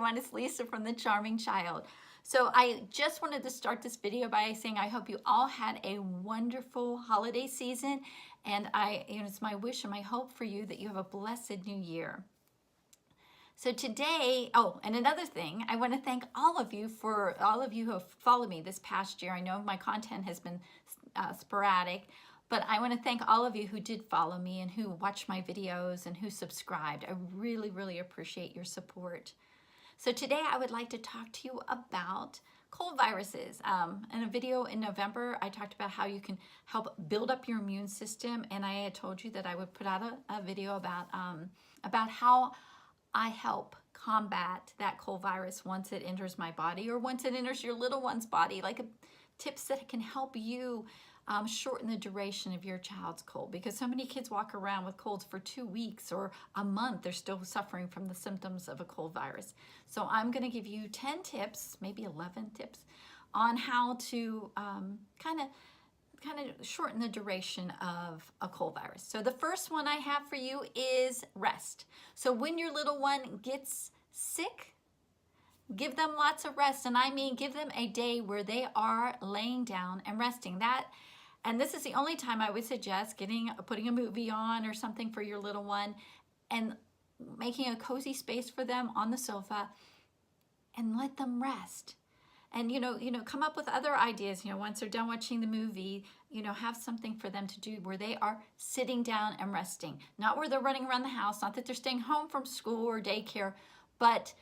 everyone. It's Lisa from The Charming Child. So I just wanted to start this video by saying I hope you all had a wonderful holiday season, and it's my wish and my hope for you that you have a blessed new year. So today, and another thing, I want to thank all of you who have followed me this past year. I know my content has been sporadic, but I want to thank all of you who did follow me and who watched my videos and who subscribed. I really, really appreciate your support. So today I would like to talk to you about cold viruses. In a video in November, I talked about how you can help build up your immune system, and I had told you that I would put out a video about how I help combat that cold virus once it enters my body or once it enters your little one's body, tips that can help you shorten the duration of your child's cold, because so many kids walk around with colds for 2 weeks or a month. They're still suffering from the symptoms of a cold virus. So I'm going to give you 10 tips, maybe 11 tips, on how to kind of shorten the duration of a cold virus. So the first one I have for you is rest. So when your little one gets sick, give them lots of rest, and I mean give them a day where they are laying down and resting. And this is the only time I would suggest putting a movie on or something for your little one and making a cozy space for them on the sofa and let them rest. And come up with other ideas. Once they're done watching the movie, have something for them to do where they are sitting down and resting. Not where they're running around the house, not that they're staying home from school or daycare, but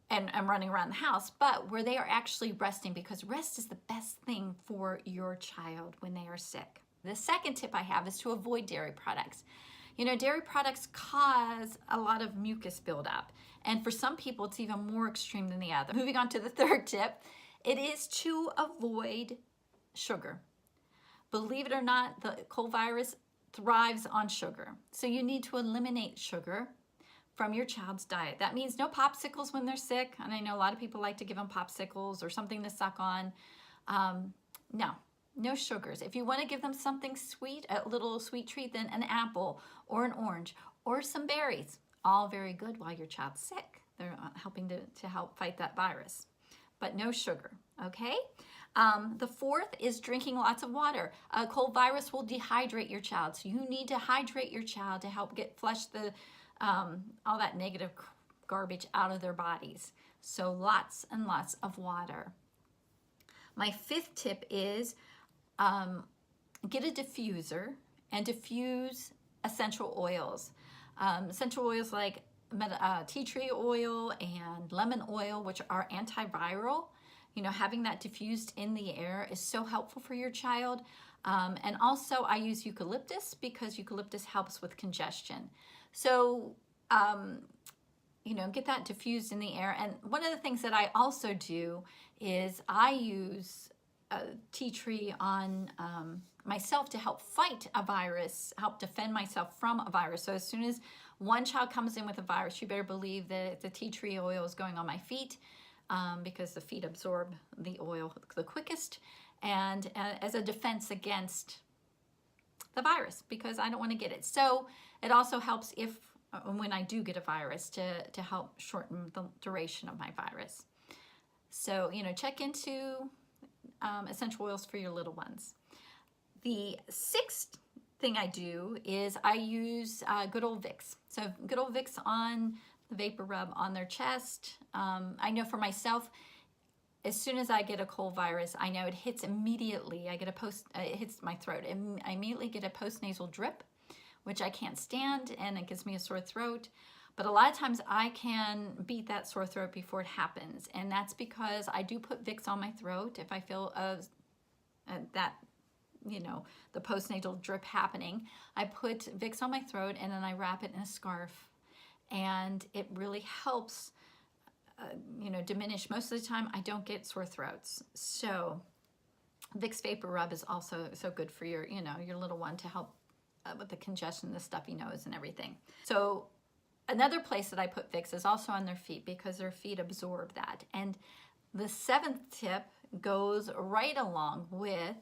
and running around the house, but where they are actually resting, because rest is the best thing for your child when they are sick. The second tip I have is to avoid dairy products. Dairy products cause a lot of mucus buildup, and for some people it's even more extreme than the other. Moving on to the third tip, it is to avoid sugar. Believe it or not, the cold virus thrives on sugar, so you need to eliminate sugar from your child's diet. That means no popsicles when they're sick, and I know a lot of people like to give them popsicles or something to suck on. No sugars. If you want to give them something sweet, a little sweet treat, then an apple or an orange or some berries. All very good while your child's sick. They're helping to help fight that virus. But no sugar, okay? The fourth is drinking lots of water. A cold virus will dehydrate your child, so you need to hydrate your child to help flush all that negative garbage out of their bodies. So lots and lots of water. My fifth tip is get a diffuser and diffuse essential oils. Essential oils like tea tree oil and lemon oil, which are antiviral. Having that diffused in the air is so helpful for your child. And also I use eucalyptus because eucalyptus helps with congestion. So, get that diffused in the air. And one of the things that I also do is I use tea tree on myself to help fight a virus, help defend myself from a virus. So as soon as one child comes in with a virus, you better believe that the tea tree oil is going on my feet, because the feet absorb the oil the quickest, and as a defense against the virus, because I don't want to get it. So it also helps when I do get a virus to help shorten the duration of my virus. So, check into essential oils for your little ones. The sixth thing I do is I use good old Vicks. So good old Vicks on the vapor rub on their chest. I know for myself, as soon as I get a cold virus, I know it hits immediately. It hits my throat. And I immediately get a post-nasal drip, which I can't stand, and it gives me a sore throat. But a lot of times I can beat that sore throat before it happens. And that's because I do put Vicks on my throat if I feel the postnatal drip happening. I put Vicks on my throat, and then I wrap it in a scarf. And it really helps diminish. Most of the time I don't get sore throats. So Vicks Vapor Rub is also so good for your little one to help with the congestion, the stuffy nose and everything. So another place that I put Vicks is also on their feet, because their feet absorb that. And the seventh tip goes right along with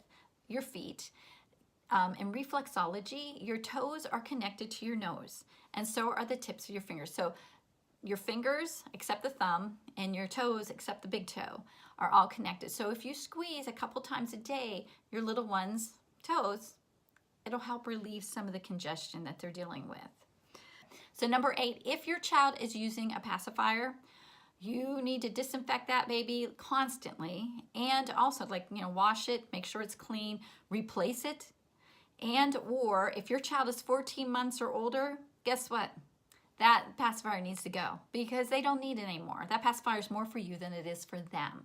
your feet. In reflexology, your toes are connected to your nose, and so are the tips of your fingers. So your fingers, except the thumb, and your toes, except the big toe, are all connected. So if you squeeze a couple times a day, your little one's toes, it'll help relieve some of the congestion that they're dealing with. So number 8, if your child is using a pacifier, you need to disinfect that baby constantly, and also, like, wash it, make sure it's clean, replace it. And or if your child is 14 months or older, guess what? That pacifier needs to go, because they don't need it anymore. That pacifier is more for you than it is for them.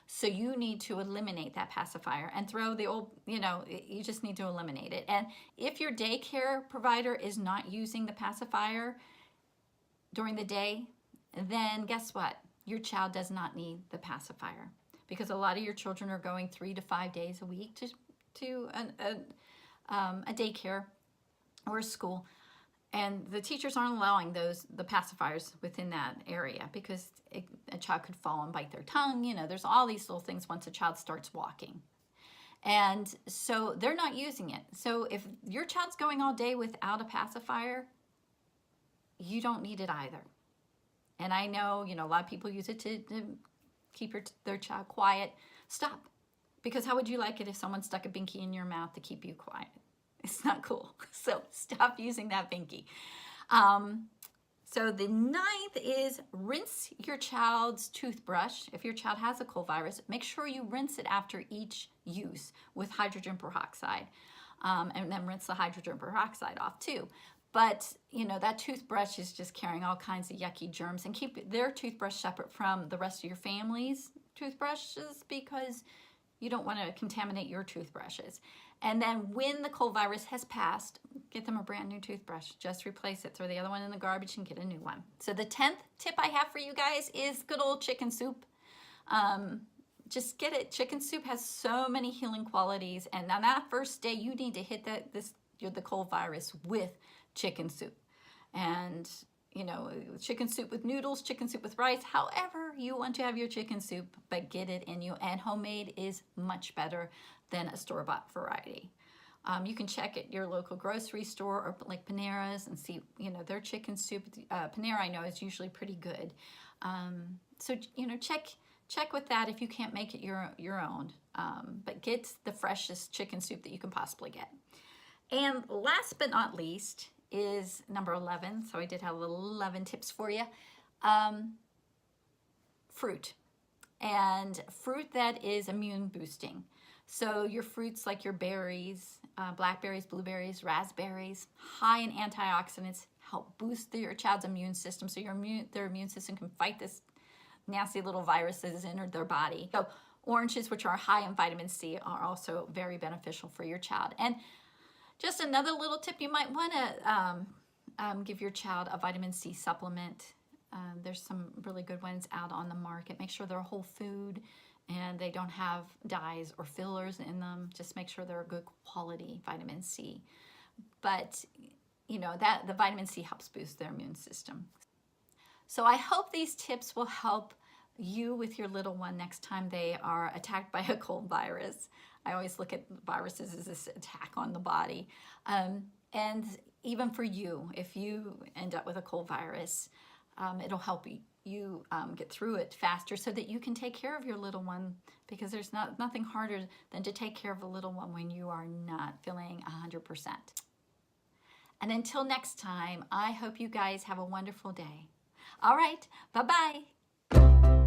So you need to eliminate that pacifier and throw the old, you just need to eliminate it. And if your daycare provider is not using the pacifier during the day, then guess what? Your child does not need the pacifier, because a lot of your children are going 3 to 5 days a week to a daycare or a school, and the teachers aren't allowing the pacifiers within that area, because a child could fall and bite their tongue. There's all these little things once a child starts walking, and so they're not using it. So if your child's going all day without a pacifier, you don't need it either. And I know, a lot of people use it to keep their child quiet. Stop. Because how would you like it if someone stuck a binky in your mouth to keep you quiet? It's not cool. So stop using that binky. So the 9th is rinse your child's toothbrush. If your child has a cold virus, make sure you rinse it after each use with hydrogen peroxide. And then rinse the hydrogen peroxide off too. But, that toothbrush is just carrying all kinds of yucky germs, and keep their toothbrush separate from the rest of your family's toothbrushes, because you don't want to contaminate your toothbrushes. And then when the cold virus has passed, get them a brand new toothbrush. Just replace it. Throw the other one in the garbage and get a new one. So the 10th tip I have for you guys is good old chicken soup. Just get it. Chicken soup has so many healing qualities. And on that first day, you need to hit the cold virus with chicken soup. And chicken soup with noodles, chicken soup with rice, however you want to have your chicken soup, but get it in you. And homemade is much better than a store-bought variety. You can check at your local grocery store or like Panera's and see, their chicken soup. Panera, I know, is usually pretty good. So, check with that if you can't make it your own. But get the freshest chicken soup that you can possibly get. And last but not least is number 11. So I did have 11 tips for you. Fruit. And fruit that is immune boosting. So your fruits like your berries, blackberries, blueberries, raspberries, high in antioxidants, help boost your child's immune system, so their immune system can fight this nasty little viruses in their body. So oranges, which are high in vitamin C, are also very beneficial for your child. And just another little tip, you might want to give your child a vitamin C supplement. There's some really good ones out on the market. Make sure they're whole food and they don't have dyes or fillers in them. Just make sure they're a good quality vitamin C. But, that the vitamin C helps boost their immune system. So I hope these tips will help you with your little one next time they are attacked by a cold virus. I always look at viruses as this attack on the body. And even for you, if you end up with a cold virus, it'll help you get through it faster so that you can take care of your little one, because there's nothing harder than to take care of a little one when you are not feeling 100%. And until next time, I hope you guys have a wonderful day. All right, bye-bye.